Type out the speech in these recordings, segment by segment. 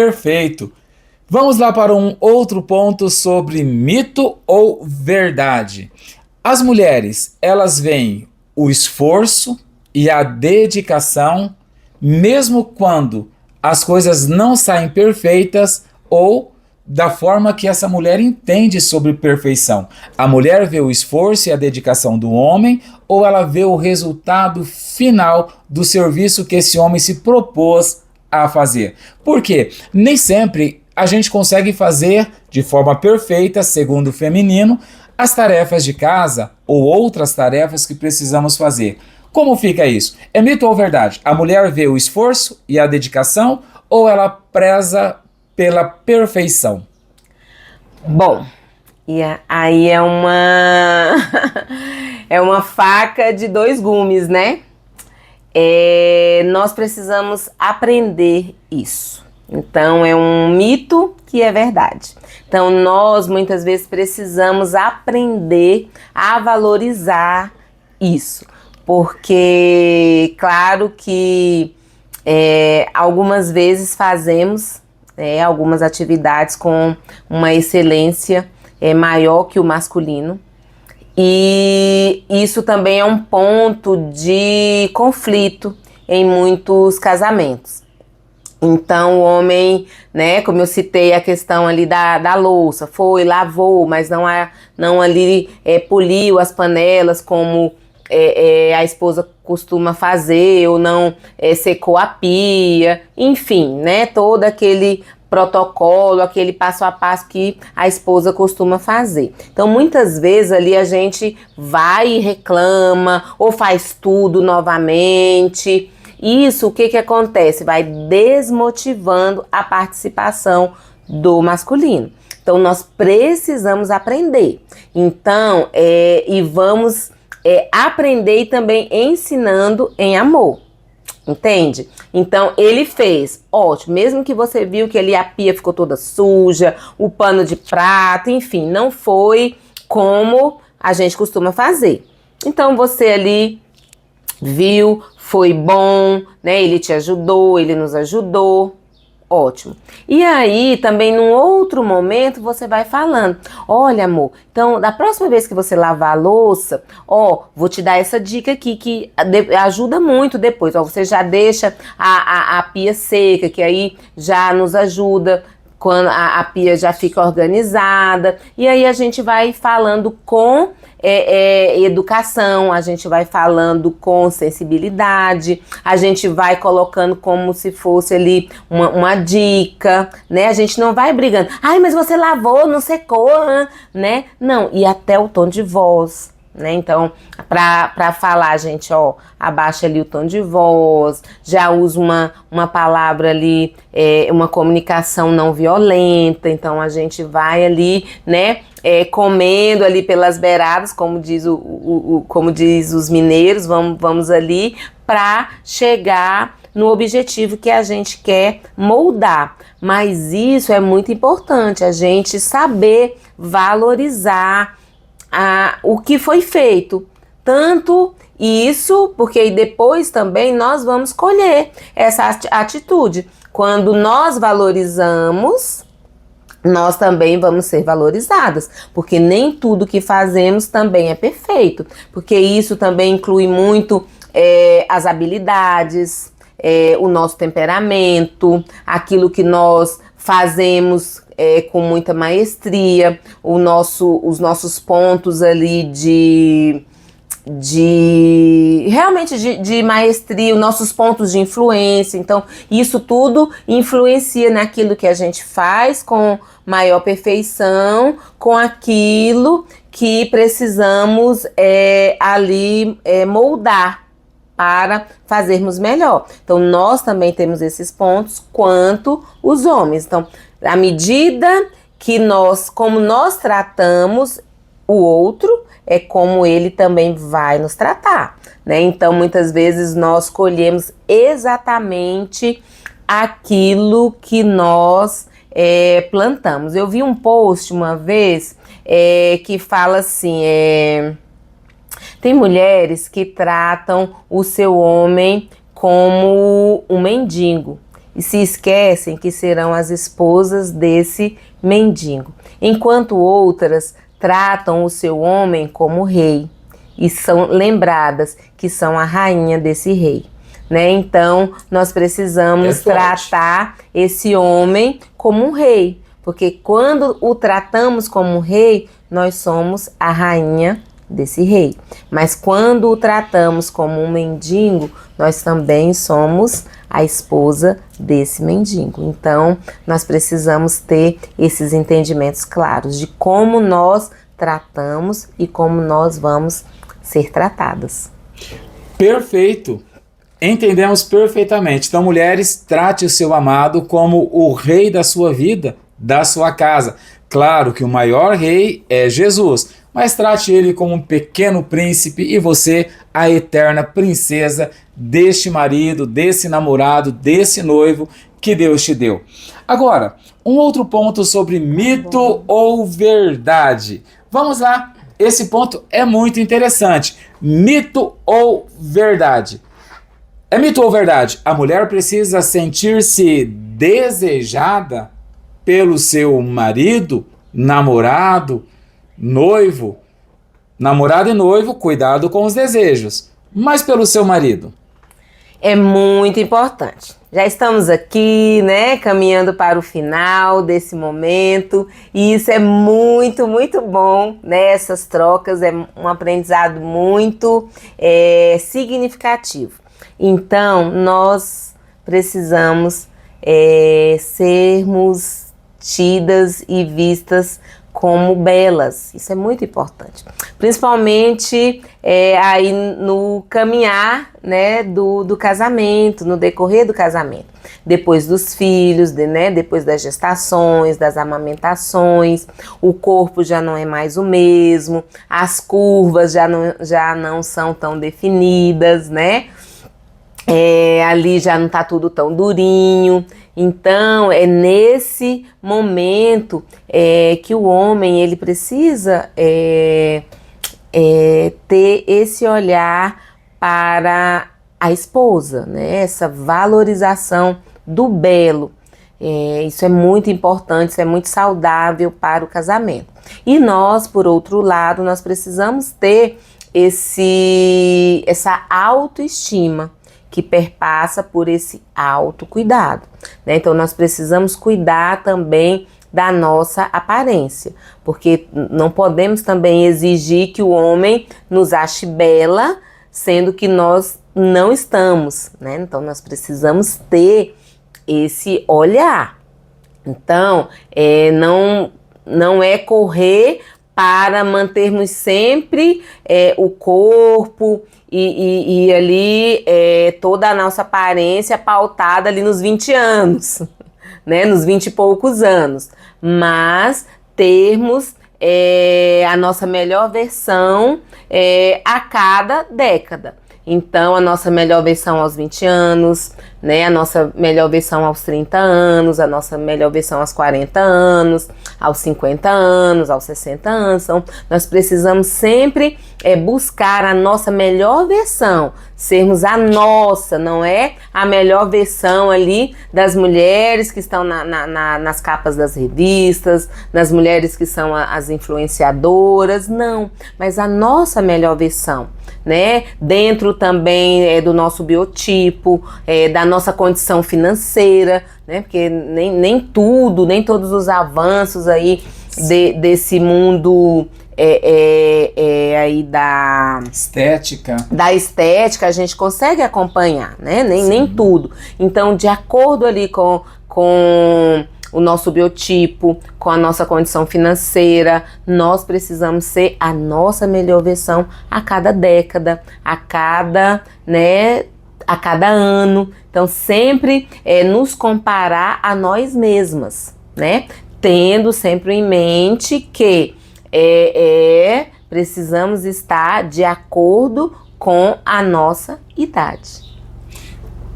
Perfeito. Vamos lá para um outro ponto sobre mito ou verdade. As mulheres, elas veem o esforço e a dedicação, mesmo quando as coisas não saem perfeitas ou da forma que essa mulher entende sobre perfeição. A mulher vê o esforço e a dedicação do homem ou ela vê o resultado final do serviço que esse homem se propôs a fazer? Por quê? Nem sempre a gente consegue fazer de forma perfeita, segundo o feminino, as tarefas de casa ou outras tarefas que precisamos fazer. Como fica isso? É mito ou verdade? A mulher vê o esforço e a dedicação ou ela preza pela perfeição? Bom, aí é uma é uma faca de dois gumes, né? Nós precisamos aprender isso. Então é um mito que é verdade. Então nós muitas vezes precisamos aprender a valorizar isso, porque claro que algumas vezes fazemos algumas atividades com uma excelência maior que o masculino. E isso também é um ponto de conflito em muitos casamentos. Então o homem, né, como eu citei a questão ali da louça, foi, lavou, mas não ali poliu as panelas como a esposa costuma fazer, ou não secou a pia, enfim, né, todo aquele protocolo, aquele passo a passo que a esposa costuma fazer. Então, muitas vezes ali a gente vai e reclama, ou faz tudo novamente. Isso, o que acontece? Vai desmotivando a participação do masculino. Então, nós precisamos aprender. Então, e vamos aprender e também ensinando em amor. Entende? Então ele fez, ótimo, mesmo que você viu que ali a pia ficou toda suja, o pano de prato, enfim, não foi como a gente costuma fazer. Então você ali viu, foi bom, né? Ele te ajudou, ele nos ajudou. Ótimo. E aí, também num outro momento, você vai falando, olha amor, então da próxima vez que você lavar a louça, vou te dar essa dica aqui que ajuda muito depois, você já deixa a pia seca, que aí já nos ajuda quando a pia já fica organizada, e aí a gente vai falando com educação, a gente vai falando com sensibilidade, a gente vai colocando como se fosse ali uma dica, né? A gente não vai brigando, ai, mas você lavou, não secou, né? Não, e até o tom de voz, né? Então, para falar, gente, abaixa ali o tom de voz, já usa uma palavra ali, uma comunicação não violenta, então a gente vai ali, né? Comendo ali pelas beiradas, como diz os mineiros, vamos ali para chegar no objetivo que a gente quer moldar. Mas isso é muito importante, a gente saber valorizar o que foi feito. Tanto isso, porque depois também nós vamos colher essa atitude. Quando nós valorizamos, nós também vamos ser valorizadas, porque nem tudo que fazemos também é perfeito, porque isso também inclui muito as habilidades, o nosso temperamento, aquilo que nós fazemos com muita maestria, os nossos pontos ali realmente de maestria, os nossos pontos de influência. Então isso tudo influencia naquilo que a gente faz com maior perfeição, com aquilo que precisamos ali moldar para fazermos melhor. Então nós também temos esses pontos quanto os homens. Então, à medida que como nós tratamos o outro, é como ele também vai nos tratar, né? Então, muitas vezes nós colhemos exatamente aquilo que nós plantamos. Eu vi um post uma vez que fala assim, tem mulheres que tratam o seu homem como um mendigo. e se esquecem que serão as esposas desse mendigo, enquanto outras tratam o seu homem como rei e são lembradas que são a rainha desse rei, né? Então, nós precisamos tratar esse homem como um rei, porque quando o tratamos como um rei, nós somos a rainha desse rei. Mas quando o tratamos como um mendigo, nós também somos a esposa desse mendigo. Então, nós precisamos ter esses entendimentos claros de como nós tratamos e como nós vamos ser tratadas. Perfeito! Entendemos perfeitamente. Então, mulheres, trate o seu amado como o rei da sua vida, da sua casa. Claro que o maior rei é Jesus, mas trate ele como um pequeno príncipe e você a eterna princesa deste marido, desse namorado, desse noivo que Deus te deu. Agora, um outro ponto sobre mito ou verdade. Vamos lá, esse ponto é muito interessante. Mito ou verdade? É mito ou verdade? A mulher precisa sentir-se desejada pelo seu marido, namorado, noivo. Namorado e noivo, cuidado com os desejos. Mas pelo seu marido? É muito importante. Já estamos aqui, né, caminhando para o final desse momento, e isso é muito, muito bom, né? Essas trocas é um aprendizado muito significativo. Então, nós precisamos sermos tidas e vistas como belas. Isso é muito importante. Principalmente aí no caminhar, né, do casamento, no decorrer do casamento. Depois dos filhos, né, depois das gestações, das amamentações, o corpo já não é mais o mesmo, as curvas já não são tão definidas, né? Ali já não tá tudo tão durinho. Então, é nesse momento que o homem ele precisa ter esse olhar para a esposa, né? Essa valorização do belo. Isso é muito importante, isso é muito saudável para o casamento. E nós, por outro lado, nós precisamos ter essa autoestima que perpassa por esse autocuidado, né? Então, nós precisamos cuidar também da nossa aparência, porque não podemos também exigir que o homem nos ache bela, sendo que nós não estamos, né? Então, nós precisamos ter esse olhar. Então, não é correr para mantermos sempre o corpo e ali toda a nossa aparência pautada ali nos 20 anos, né? Nos 20 e poucos anos. Mas termos a nossa melhor versão a cada década. Então, a nossa melhor versão aos 20 anos, né? A nossa melhor versão aos 30 anos, a nossa melhor versão aos 40 anos, aos 50 anos, aos 60 anos. Então, nós precisamos sempre buscar a nossa melhor versão, sermos a nossa, não é a melhor versão ali das mulheres que estão nas capas das revistas, das mulheres que são as influenciadoras, não, mas a nossa melhor versão, né? Dentro também do nosso biotipo, da nossa condição financeira, né? Porque nem todos os avanços aí desse mundo aí da estética a gente consegue acompanhar, né? Nem tudo. Então, de acordo ali com o nosso biotipo, com a nossa condição financeira, nós precisamos ser a nossa melhor versão a cada década, a cada ano. Então, sempre nos comparar a nós mesmas, né? Tendo sempre em mente que precisamos estar de acordo com a nossa idade.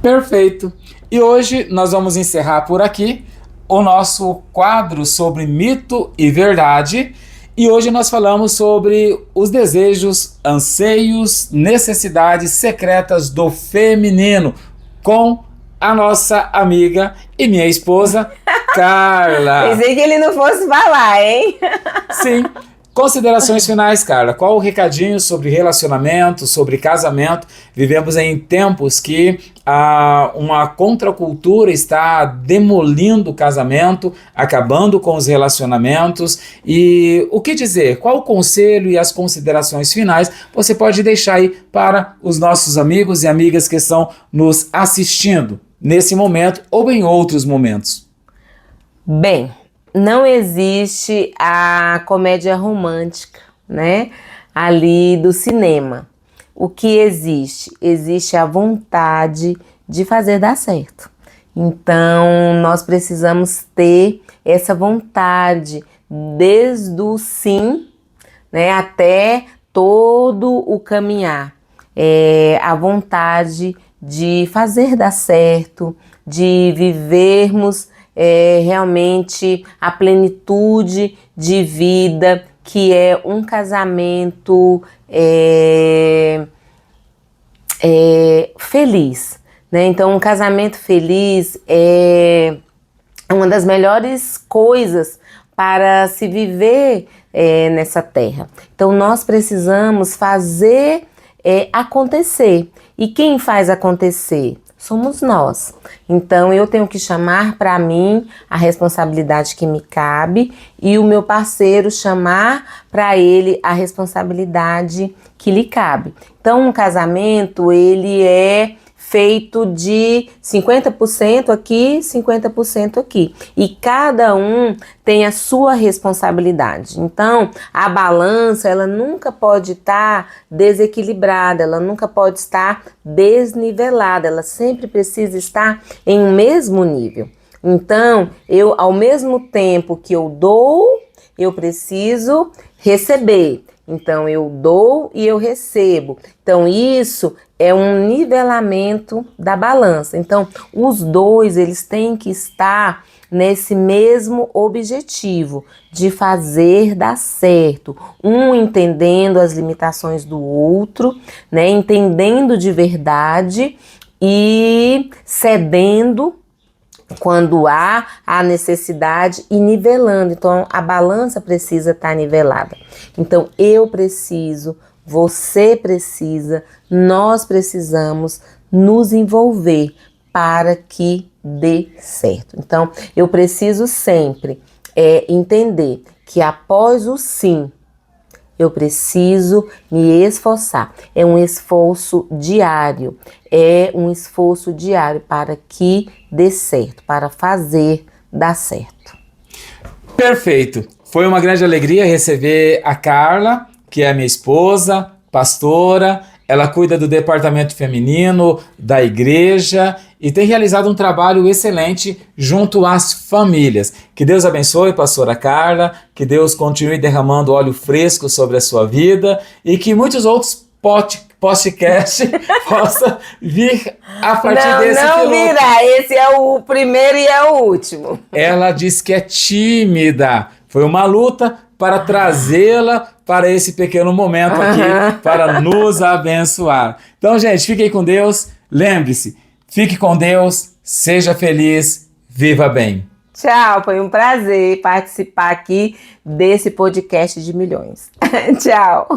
Perfeito. E hoje nós vamos encerrar por aqui o nosso quadro sobre mito e verdade. E hoje nós falamos sobre os desejos, anseios, necessidades secretas do feminino com a nossa amiga e minha esposa, Carla. Pensei que ele não fosse falar, hein? Sim. Considerações finais, Carla. Qual o recadinho sobre relacionamento, sobre casamento? Vivemos em tempos que uma contracultura está demolindo o casamento, acabando com os relacionamentos. E o que dizer? Qual o conselho e as considerações finais você pode deixar aí para os nossos amigos e amigas que estão nos assistindo nesse momento ou em outros momentos? Bem, não existe a comédia romântica, né? Ali do cinema. O que existe? Existe a vontade de fazer dar certo. Então, nós precisamos ter essa vontade desde o sim, né, até todo o caminhar. A vontade de fazer dar certo, de vivermos realmente a plenitude de vida, que é um casamento feliz, né? Então, um casamento feliz é uma das melhores coisas para se viver nessa terra. Então, nós precisamos fazer acontecer. E quem faz acontecer? Somos nós. Então, eu tenho que chamar para mim a responsabilidade que me cabe e o meu parceiro chamar para ele a responsabilidade que lhe cabe. Então, um casamento, ele é feito de 50% aqui, 50% aqui. E cada um tem a sua responsabilidade. Então, a balança, ela nunca pode estar desequilibrada, ela nunca pode estar desnivelada, ela sempre precisa estar em um mesmo nível. Então, ao mesmo tempo que eu dou, eu preciso receber. Então, eu dou e eu recebo. Então, isso é um nivelamento da balança. Então, os dois, eles têm que estar nesse mesmo objetivo de fazer dar certo. Um entendendo as limitações do outro, né? Entendendo de verdade e cedendo quando há a necessidade e nivelando. Então, a balança precisa estar nivelada. Então, eu preciso, você precisa, nós precisamos nos envolver para que dê certo. Então, eu preciso sempre entender que após o sim, eu preciso me esforçar. É um esforço diário. Para que dê certo, para fazer dar certo. Perfeito. Foi uma grande alegria receber a Carla, que é a minha esposa, pastora. Ela cuida do departamento feminino da igreja e tem realizado um trabalho excelente junto às famílias. Que Deus abençoe, pastora Carla, que Deus continue derramando óleo fresco sobre a sua vida e que muitos outros podcast possa vir a partir desse piloto. Não virá, esse é o primeiro e é o último. Ela diz que é tímida. Foi uma luta para trazê-la para esse pequeno momento aqui, para nos abençoar. Então, gente, fiquem com Deus. Lembre-se, fique com Deus, seja feliz, viva bem. Tchau, foi um prazer participar aqui desse podcast de milhões. Tchau.